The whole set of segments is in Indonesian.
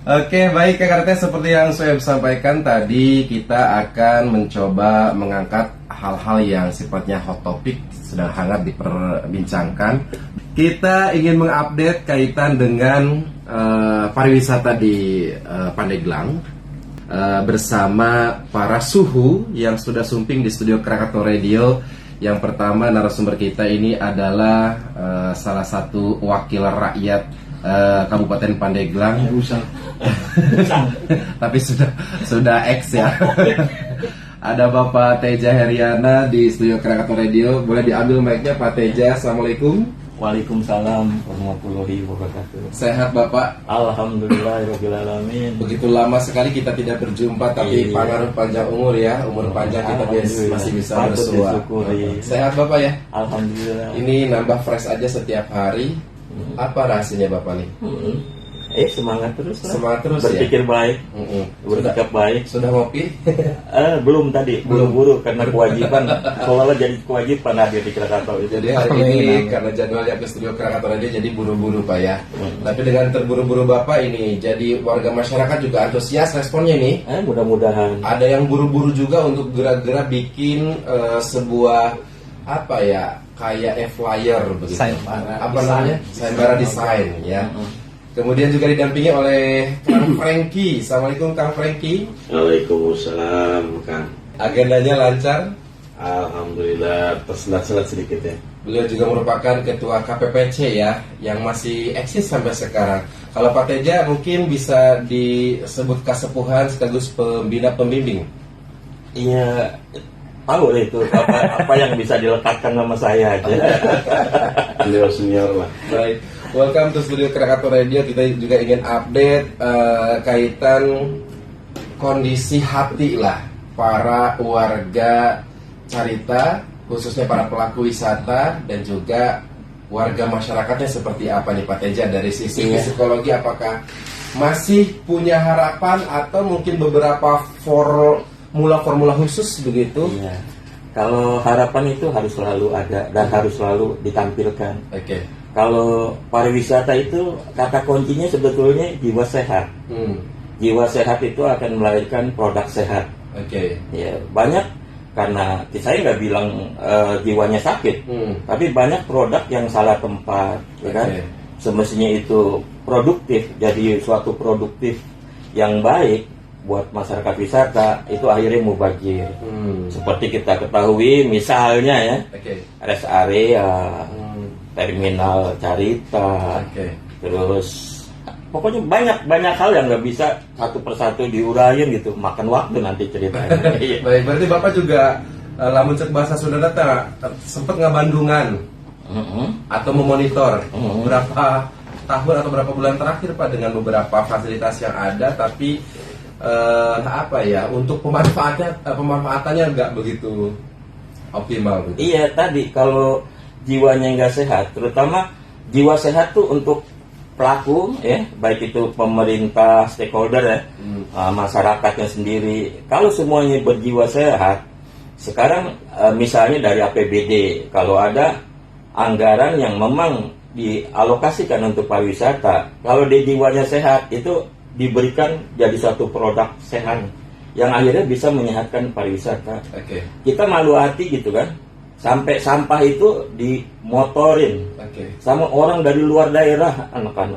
Oke, baik Kak Kartes, seperti yang saya sampaikan tadi, kita akan mencoba mengangkat hal-hal yang sifatnya hot topic, sedang hangat diperbincangkan. Kita ingin mengupdate kaitan dengan pariwisata di Pandeglang bersama para suhu yang sudah sumping di studio Krakatau Radio. Yang pertama, narasumber kita ini adalah salah satu wakil rakyat Kabupaten Pandeglang. Tapi sudah ex ya. Ada Bapak Teja Heriana di studio Krakatau Radio. Boleh diambil mic-nya Pak Teja. Assalamualaikum. Waalaikumsalam warahmatullahi wabarakatuh. Sehat Bapak? Alhamdulillahirabbil alamin. Begitu lama sekali kita tidak berjumpa, tapi pengaruh panjang umur ya, umur panjang kita masih bisa bersua. Sehat Bapak ya? Alhamdulillah. Ini nambah fresh aja setiap hari. Apa rahasianya Bapak nih? Semangat terus lah. Semangat terus berpikir ya? baik, bersikap baik. Sudah ngopi? Belum tadi, buru-buru karena kewajiban. Soalnya jadi kewajiban hadir di Krakatau. Jadi hari ini karena jadwalnya ke studio Krakatau Radio, jadi buru-buru Pak ya. Tapi dengan terburu-buru Bapak ini, jadi warga masyarakat juga antusias responnya nih. Mudah-mudahan. Ada yang buru-buru juga untuk gerak-gerak bikin sebuah apa ya, kayak flyer begitu. Apa namanya? Sayembara desain ya. Kemudian juga didampingi oleh Kang Franky. Assalamualaikum Kang Franky. Waalaikumsalam Kang. Agendanya lancar? Alhamdulillah, terselat-selat sedikit ya. Beliau juga merupakan ketua KPPC ya, yang masih eksis sampai sekarang. Kalau Pak Teja mungkin bisa disebut kasepuhan sekaligus pembina pembimbing. Iya, tahu deh itu apa yang bisa dilekatkan nama saya aja. Beliau senior lah. Baik. Welcome to studio Krakatau Radio. Kita juga ingin update kaitan kondisi hati lah para warga Carita, khususnya para pelaku wisata dan juga warga masyarakatnya seperti apa nih Pak Teja. Dari sisi psikologi, apakah masih punya harapan atau mungkin beberapa formula khusus begitu? Iya. Kalau harapan itu harus selalu ada dan harus selalu ditampilkan. Oke. Kalau pariwisata itu kata kuncinya sebetulnya jiwa sehat. Jiwa sehat itu akan melahirkan produk sehat. Oke. Ya, banyak karena saya nggak bilang jiwanya sakit, tapi banyak produk yang salah tempat, ya kan? Semestinya itu produktif, jadi suatu produktif yang baik buat masyarakat wisata itu akhirnya mubazir. Seperti kita ketahui, misalnya ya, rest area. Terminal Carita, terus pokoknya banyak hal yang nggak bisa satu persatu diuraiin gitu, makan waktu nanti ceritanya. Baik, berarti Bapak juga lamun cek bahasa Sunda sempat ngabandungan atau memonitor berapa tahun atau berapa bulan terakhir Pak dengan beberapa fasilitas yang ada, tapi apa ya, untuk pemanfaatannya nggak begitu optimal gitu. Iya, tadi kalau jiwanya nggak sehat, terutama jiwa sehat tuh untuk pelaku ya, baik itu pemerintah, stakeholder ya, masyarakatnya sendiri. Kalau semuanya berjiwa sehat, sekarang misalnya dari APBD, kalau ada anggaran yang memang dialokasikan untuk pariwisata, kalau dia jiwanya sehat itu diberikan jadi satu produk sehat yang akhirnya bisa menyehatkan pariwisata. Kita malu hati gitu kan, sampai sampah itu dimotorin sama orang dari luar daerah, anak-anak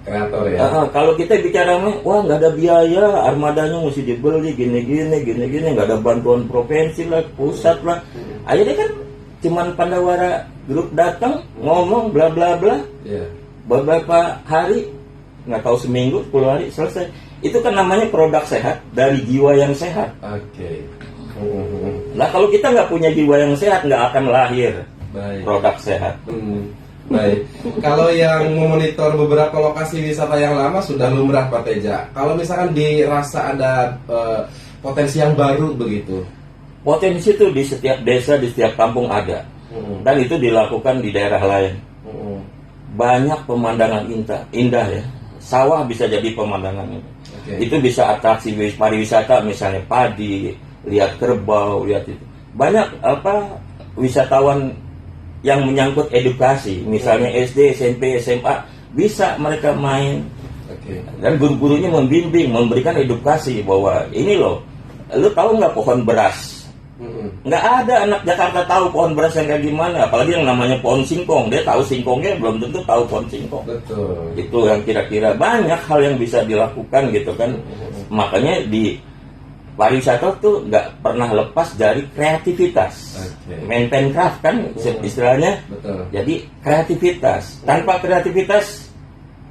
kreator ya. Kalau kita bicara wah nggak ada biaya, armadanya mesti dibeli gini, nggak ada bantuan provinsi lah, pusat lah. Akhirnya kan cuman Pandawara grup datang ngomong bla bla bla, beberapa hari, nggak tahu seminggu, 10 hari selesai. Itu kan namanya produk sehat dari jiwa yang sehat. Nah kalau kita nggak punya jiwa yang sehat, nggak akan lahir produk sehat. Baik. Kalau yang memonitor beberapa lokasi wisata yang lama sudah lumrah Pak Teja. Kalau misalkan dirasa ada potensi yang baru begitu. Potensi itu di setiap desa, di setiap kampung ada. Dan itu dilakukan di daerah lain. Banyak pemandangan indah ya. Sawah bisa jadi pemandangan. Itu bisa atraksi pariwisata, misalnya padi, lihat kerbau, lihat itu. Banyak wisatawan yang menyangkut edukasi, misalnya SD, SMP, SMA, bisa mereka main Oke. Dan guru-gurunya membimbing, memberikan edukasi bahwa ini loh, lu tahu nggak pohon beras? Nggak ada anak Jakarta tahu pohon beras yang kayak gimana, apalagi yang namanya pohon singkong. Dia tahu singkongnya, belum tentu tahu pohon singkong. Betul. Itu yang kira-kira banyak hal yang bisa dilakukan gitu kan. Makanya di pariwisata tuh nggak pernah lepas dari kreativitas. Oke. Maintain craft kan istilahnya. Betul. Jadi kreativitas. Tanpa kreativitas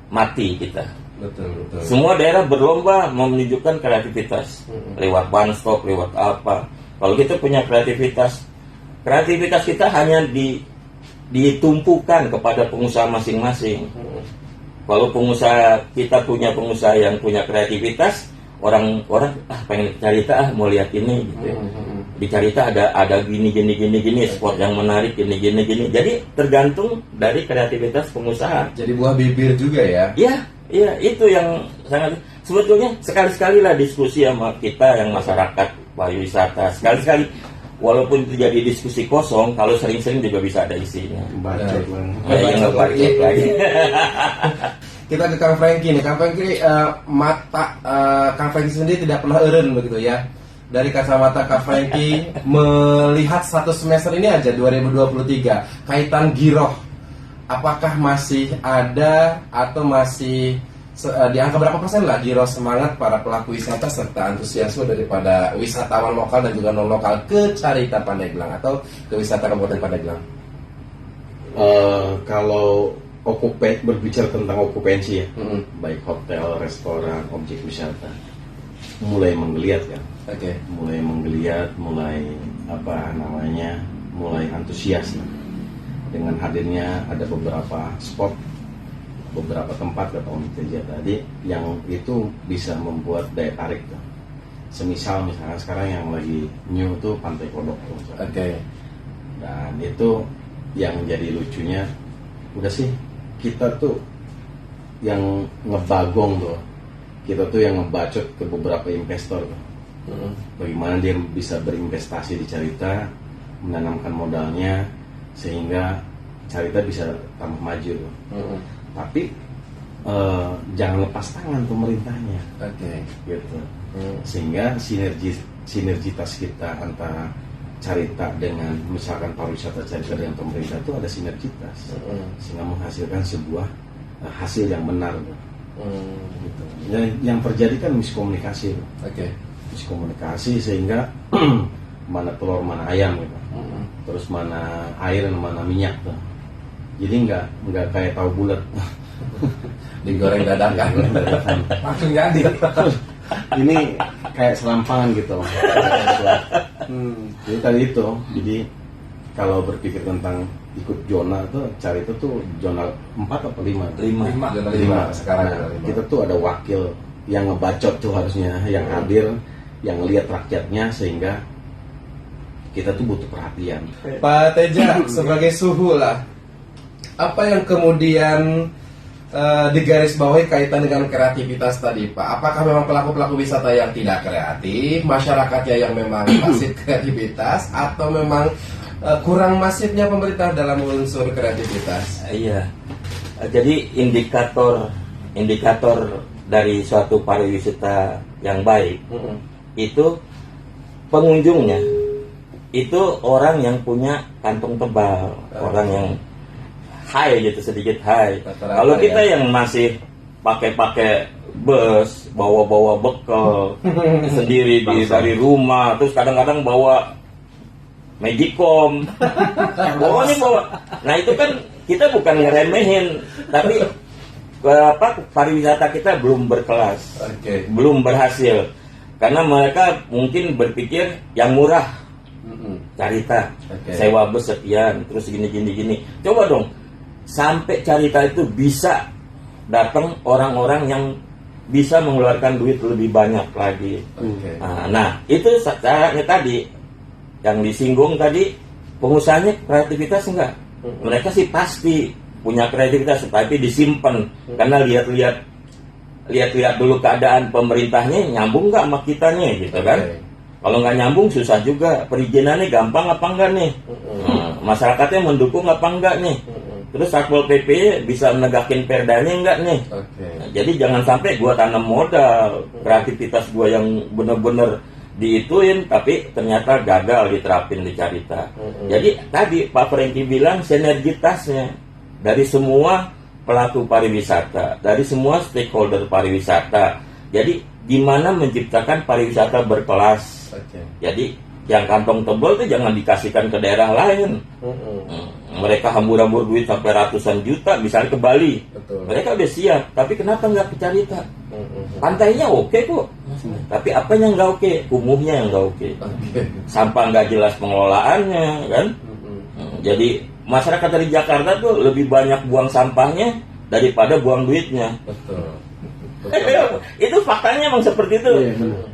mati kita. Betul. Semua daerah berlomba menunjukkan kreativitas lewat one stop, lewat apa. Kalau kita punya kreativitas kita hanya ditumpukan kepada pengusaha masing-masing. Kalau kita punya pengusaha yang punya kreativitas, orang-orang pengen cerita mau lihat ini gitu. Di cerita ada gini spot yang menarik gini. Jadi tergantung dari kreativitas pengusaha. Jadi buah bibir juga ya. Iya, itu yang sangat sebetulnya sekali-sekali lah diskusi sama kita yang masyarakat pariwisata. Sekali-sekali walaupun itu jadi diskusi kosong, kalau sering-sering juga bisa ada isinya. Bacot lah. Nggak bacot lagi. Kita ke Kang Franky nih. Kang Franky, Kang Franky sendiri tidak pernah eureun begitu ya. Dari kacamata Kang Franky melihat satu semester ini aja 2023, kaitan giroh, apakah masih ada atau masih di angka berapa persen lah giroh semangat para pelaku wisata serta antusiasme daripada wisatawan lokal dan juga non lokal ke Carita Pandeglang atau ke wisata Kabupaten Pandeglang? Kalau berbicara tentang okupansi ya, baik hotel, restoran, objek wisata, mulai menggeliat kan. Oke. Mulai menggeliat, mulai mulai antusias lah. Dengan hadirnya ada beberapa spot, beberapa tempat kata Om Teja tadi yang itu bisa membuat daya tarik tuh. Misalnya sekarang yang lagi new tuh Pantai Kodok tuh. Oke. Dan itu yang jadi lucunya, udah sih kita tuh yang ngebagong tuh, kita tuh yang ngebacot ke beberapa investor tuh. Bagaimana dia bisa berinvestasi di Carita, menanamkan modalnya sehingga Carita bisa tambah maju tuh. Tapi jangan lepas tangan pemerintahnya. Oke. Gitu. Sehingga sinergitas kita antara Carita dengan misalkan pariwisata Carita dengan pemerintah itu ada sinergitas, sehingga menghasilkan sebuah hasil yang benar. Gitu. Yang terjadi kan miskomunikasi. Oke. Miskomunikasi sehingga mana telur mana ayam gitu. Terus mana air dan mana minyak tuh. Jadi nggak kayak tahu bulat. Digoreng dadakan. Langsung jadi. Ini kayak selampangan gitu. Jadi tadi itu, jadi kalau berpikir tentang ikut zona tuh, Carita tuh zona 4 atau 5? 5 sekarang. Nah, kita tuh ada wakil yang ngebacot tuh harusnya, yang hadir, yang lihat rakyatnya, sehingga kita tuh butuh perhatian. Pak Teja, sebagai suhu lah, apa yang kemudian digarisbawahi kaitan dengan kreativitas tadi, Pak? Apakah memang pelaku-pelaku wisata yang tidak kreatif, masyarakatnya yang memang masif kreativitas, atau memang kurang masifnya pemerintah dalam unsur kreativitas? Iya. Jadi indikator dari suatu pariwisata yang baik itu pengunjungnya itu orang yang punya kantong tebal, orang yang high gitu, sedikit high. Kalau kita yang masih pakai bus, bawa bekal sendiri dari rumah, terus kadang-kadang bawa Magicom, bawa. Nah itu kan kita bukan ngeremehin, tapi pariwisata kita belum berkelas, belum berhasil, karena mereka mungkin berpikir yang murah, Carita, sewa bus sekian, terus gini. Coba dong, sampai Carita itu bisa datang orang-orang yang bisa mengeluarkan duit lebih banyak lagi. Nah itu caranya tadi yang disinggung tadi, pengusahanya kreativitas enggak? Mereka sih pasti punya kreativitas, tapi disimpan karena lihat dulu keadaan pemerintahnya nyambung nggak sama kitanya gitu kan? Kalau nggak nyambung susah juga, perizinannya gampang apa enggak nih? Masyarakatnya mendukung apa enggak nih? Terus Satpol PP bisa menegakin perdanya enggak nih? Oke. Nah, jadi jangan sampai gua tanam modal kreativitas gua yang bener-bener diituin tapi ternyata gagal diterapin di Carita. Jadi tadi Pak Franky bilang sinergitasnya dari semua pelaku pariwisata, dari semua stakeholder pariwisata. Jadi gimana menciptakan pariwisata berkelas. Oke. Jadi yang kantong tebal itu jangan dikasihkan ke daerah lain. Mereka hambur-hambur duit sampai ratusan juta, misalnya ke Bali. Betul. Mereka udah siap, tapi kenapa nggak ke Carita? Pantainya oke kok, tapi apanya nggak oke? Kumuhnya yang nggak oke. Oke. Sampah nggak jelas pengelolaannya, kan? Jadi masyarakat dari Jakarta tuh lebih banyak buang sampahnya daripada buang duitnya. Betul. Itu faktanya emang seperti itu.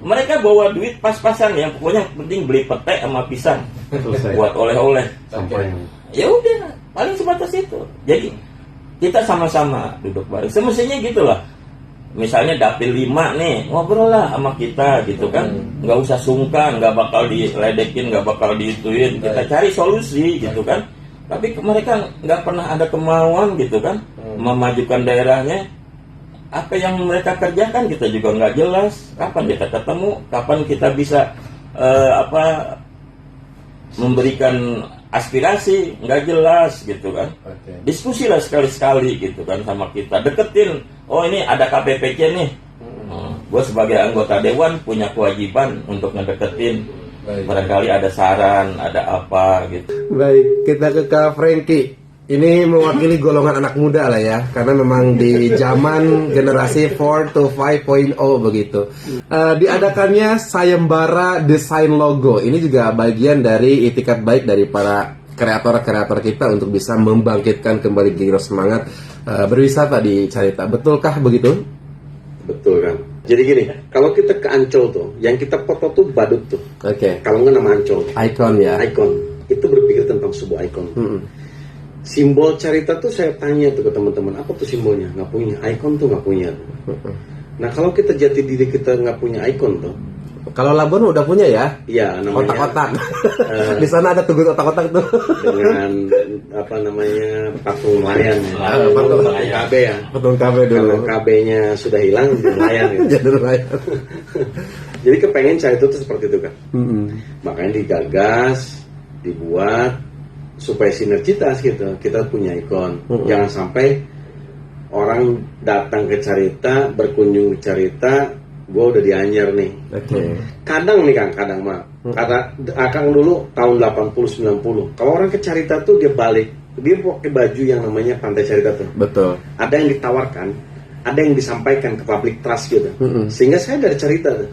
Mereka bawa duit pas-pasan, yang pokoknya penting beli pete sama pisang Selesai. buat oleh-oleh. Sampai Ya udah, paling sebatas itu. Jadi kita sama-sama duduk bareng. Semestinya gitulah. Misalnya dapil 5 nih, ngobrol lah sama kita gitu kan. Nggak usah sungkan, nggak bakal diledekin, nggak bakal diituin. Kita cari solusi gitu kan. Tapi mereka nggak pernah ada kemauan gitu kan, memajukan daerahnya. Apa yang mereka kerjakan kita juga nggak jelas. Kapan kita ketemu, kapan kita bisa memberikan aspirasi, nggak jelas gitu kan. Oke. Diskusi lah sekali-sekali gitu kan sama kita, deketin. Oh ini ada KPPC nih. Gue sebagai anggota dewan punya kewajiban untuk ngedeketin. Baik. Barangkali ada saran, ada apa gitu. Baik, kita ke Kak Franky. Ini mewakili golongan anak muda lah ya, karena memang di zaman generasi 4 to 5.0 begitu. Diadakannya sayembara desain logo. Ini juga bagian dari itikat baik dari para kreator-kreator kita untuk bisa membangkitkan kembali giroh semangat berwisata di Carita. Betulkah begitu? betul kan. Jadi gini, kalau kita ke Ancol tuh, yang kita foto tuh badut tuh. Oke. Kalau nggak nama Ancol, Icon ya. ikon. Itu berpikir tentang sebuah ikon. Simbol Carita tuh saya tanya tuh ke teman-teman, apa tuh simbolnya? Nggak punya. Ikon tuh nggak punya. Nah kalau kita jati diri kita nggak punya ikon tuh, Kalau Labuan udah punya ya? iya namanya Kotak-kotak. Di sana ada tugu kotak-kotak tuh. dengan apa namanya patung nelayan, patung KB ya. Patung KB Kalau dulu. KB-nya sudah hilang, nelayan gitu. Jadi nelayan. Jadi kepengen Carita itu seperti itu kan. Makanya digagas, dibuat supaya sinergitas gitu. Kita punya ikon. Jangan sampai orang datang ke Carita, berkunjung ke Carita, gue udah di Anyer nih. Oke. Kadang nih Kang, kadang mah. Kata Akang dulu tahun 80-90. Kalau orang ke Carita tuh dia balik, dia pakai baju yang namanya Pantai Carita tuh. Betul. Ada yang ditawarkan, ada yang disampaikan ke public trust gitu. Sehingga saya dari Carita tuh.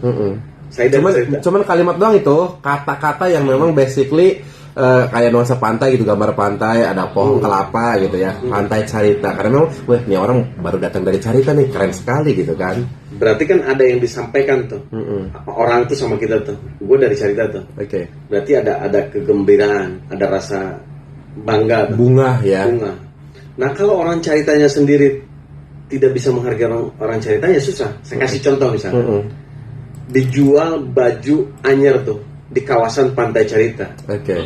Saya dari Carita. Cuman kalimat doang itu, kata-kata yang memang basically kayak nuansa pantai gitu, gambar pantai, ada pohon kelapa gitu ya, Pantai Carita. Karena memang, wah ini orang baru datang dari Carita nih, keren sekali gitu kan. Berarti kan ada yang disampaikan tuh. Orang tuh sama kita tuh. Gue dari Carita tuh. Oke. Berarti ada kegembiraan, ada rasa bangga tuh. Bunga ya. Bunga. Nah kalau orang Caritanya sendiri tidak bisa menghargai orang Caritanya, susah. Saya kasih contoh misalnya. Dijual baju Anyer tuh di kawasan Pantai Carita. Oke.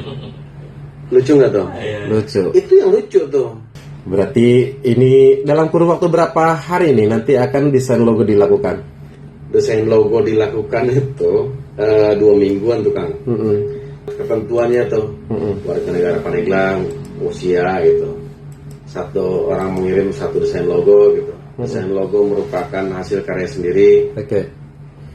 Lucu nggak tuh? Lucu. Itu yang lucu tuh. Berarti ini dalam kurun waktu berapa hari nih nanti akan desain logo dilakukan? Desain logo dilakukan itu 2 mingguan tuh Kang. Ketentuannya tuh warga negara Pandeglang, usia gitu. Satu orang mengirim satu desain logo gitu. Desain logo merupakan hasil karya sendiri, Oke.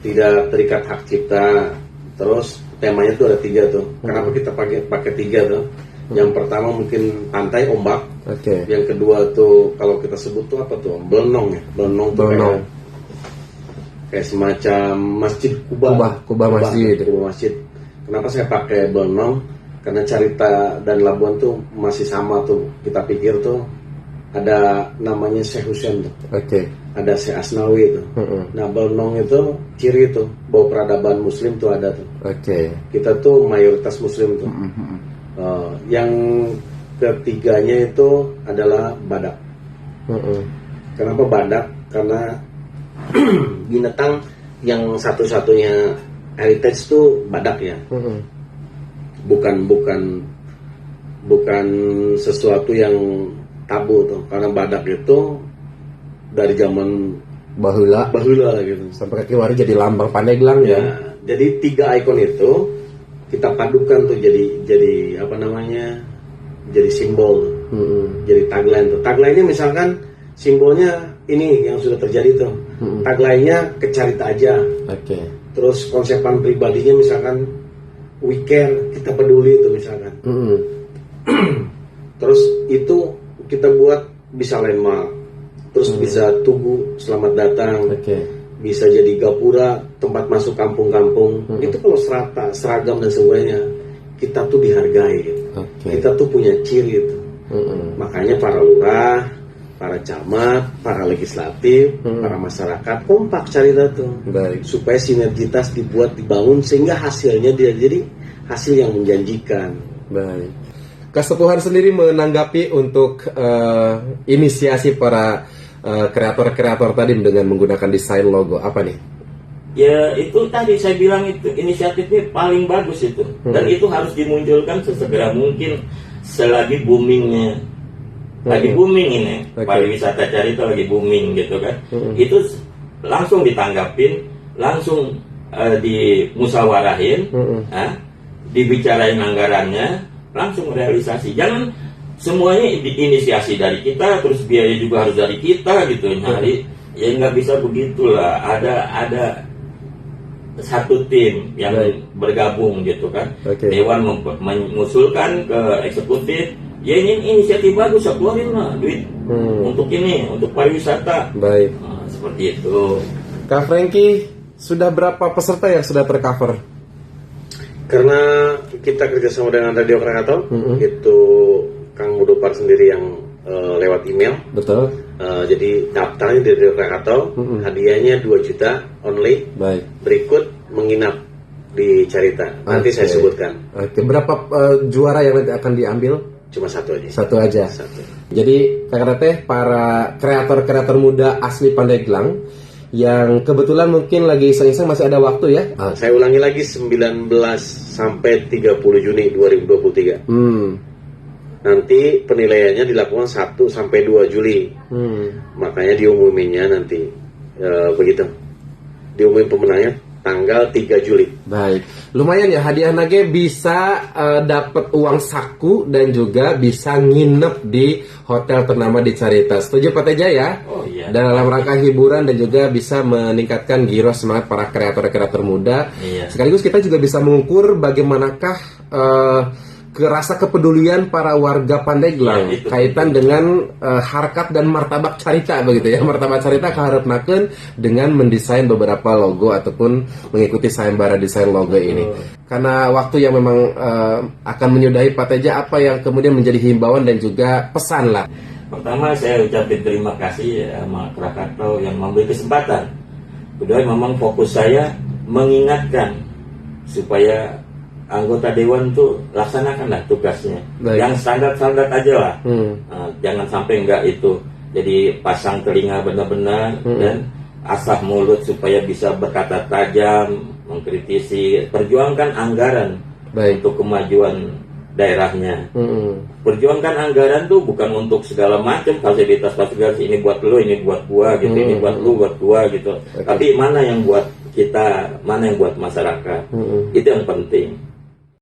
tidak terikat hak cipta. Terus temanya tuh ada 3 tuh. Kenapa kita pakai 3 tuh? Yang pertama mungkin pantai ombak. Oke. Yang kedua tuh kalau kita sebut tuh apa tuh? Belenong ya. Belenong tuh Belenong. kayak semacam masjid Kuba. Kuba masjid. Kuba masjid. Kenapa saya pakai Belenong? Karena Carita dan Labuan tuh masih sama tuh. Kita pikir tuh ada namanya Syekh Hussein tuh. Oke. Ada Syekh Asnawi tuh. Nah Belenong itu ciri tuh bahwa peradaban Muslim tuh ada tuh. Oke. Kita tuh mayoritas Muslim tuh. Yang ketiganya itu adalah badak. Kenapa badak? Karena binatang yang satu-satunya heritage itu badak ya. Bukan sesuatu yang tabu tuh, karena badak itu dari zaman Bahula bahula gitu. sampai kaki waru jadi lambang Pandeglang ya. Ya, jadi 3 ikon itu kita padukan tuh jadi apa namanya? Jadi simbol. Jadi tagline tuh. Tagline-nya misalkan simbolnya ini yang sudah terjadi tuh. Tagline-nya kecarita aja. Oke. Terus konsepan pribadinya misalkan we care, kita peduli itu misalkan. Terus itu kita buat bisa landmark. Terus bisa Tugu selamat datang. Oke. Bisa jadi gapura, tempat masuk kampung-kampung. Itu kalau seragam dan semuanya, kita tuh dihargai gitu. Oke. Kita tuh punya ciri itu. Makanya para lurah, para camat, para legislatif, para masyarakat kompak cari tuh. Baik. Supaya sinergitas dibangun sehingga hasilnya dia jadi hasil yang menjanjikan. Baik. Kesepuhan sendiri menanggapi untuk inisiasi para kreator-kreator tadi dengan menggunakan desain logo apa nih? Ya itu tadi saya bilang itu inisiatifnya paling bagus itu, dan itu harus dimunculkan sesegera mungkin selagi boomingnya. Lagi booming ini, pariwisata carita lagi booming gitu kan. Itu langsung ditanggapin, langsung dimusawarahin, dibicarain anggarannya, langsung realisasi. Jangan semuanya diinisiasi dari kita, terus biaya juga harus dari kita gitu nyari. Ya nggak bisa begitulah. Ada satu tim yang bergabung gitu kan. Dewan mengusulkan ke eksekutif. Ya ini inisiatif bagus, keluarin lah duit untuk ini, untuk pariwisata. Baik. Nah, seperti itu. Kak Franky, sudah berapa peserta yang sudah tercover? Karena kita kerjasama dengan Radio Krakatau, itu Kang Mudopar sendiri yang lewat email. Betul. Jadi daftarnya di Radio Krakatau, hadiahnya 2 juta only. Baik. Berikut menginap di Carita. Nanti saya sebutkan. Oke. Berapa juara yang nanti akan diambil? Cuma 1 aja. Satu aja. Satu. Jadi Kak Teh, para kreator-kreator muda asli Pandeglang yang kebetulan mungkin lagi iseng-iseng masih ada waktu ya. Saya ulangi lagi 19 sampai 30 Juni 2023. Nanti penilaiannya dilakukan 1 sampai 2 Juli. Makanya diumuminnya nanti begitu. Diumumin pemenangnya tanggal 3 Juli. Baik. Lumayan ya, hadiah nage bisa dapat uang saku dan juga bisa nginep di hotel ternama di Carita. Setuju Pak Teja ya? Oh iya. Dalam rangka hiburan dan juga bisa meningkatkan giroh semangat para kreator-kreator muda. Iya. Sekaligus kita juga bisa mengukur bagaimanakah rasa kepedulian para warga Pandeglang kaitan dengan harkat dan martabak carita begitu ya. Martabak carita kaharepnakeun dengan mendesain beberapa logo ataupun mengikuti sayembara desain logo ini. Karena waktu yang memang akan menyudahi Pak Teja, apa yang kemudian menjadi himbauan dan juga pesan lah. Pertama saya ucapin terima kasih ya sama Krakatau yang memberi kesempatan. Kedua memang fokus saya mengingatkan supaya anggota dewan tuh laksanakanlah tugasnya. Baik. Yang standar-standar aja lah. Jangan sampai enggak itu jadi pasang telinga benar-benar dan asah mulut supaya bisa berkata tajam, mengkritisi, perjuangkan anggaran. Baik. Untuk kemajuan daerahnya. Perjuangkan anggaran tuh bukan untuk segala macam fasilitas ini buat lo, ini buat gua gitu, ini buat lu, buat gua gitu. Tapi mana yang buat kita, mana yang buat masyarakat. Itu yang penting.